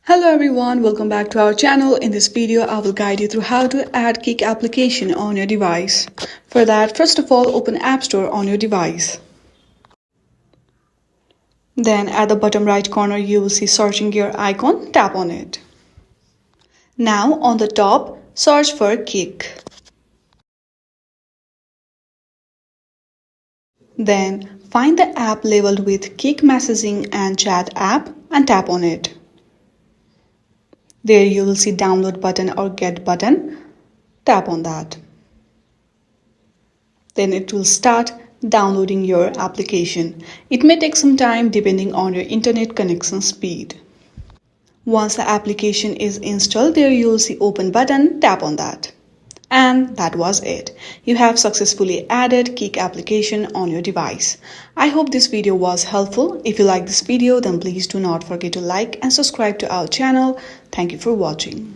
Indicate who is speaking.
Speaker 1: Hello everyone, welcome back to our channel. In this video, I will guide you through how to add Kik application on your device. For that, first of all, open App Store on your device. Then at the bottom right corner, you will see searching gear icon. Tap on it. Now on the top, search for Kik. Then find the app labeled with Kik Messaging and Chat app and tap on it. There you will see download button or get button. Tap on that. Then it will start downloading your application. It may take some time depending on your internet connection speed. Once the application is installed, there you will see open button. Tap on that. And that was it. You have successfully added Kik application on your device. I hope this video was helpful. If you like this video, then please do not forget to like and subscribe to our channel. Thank you for watching.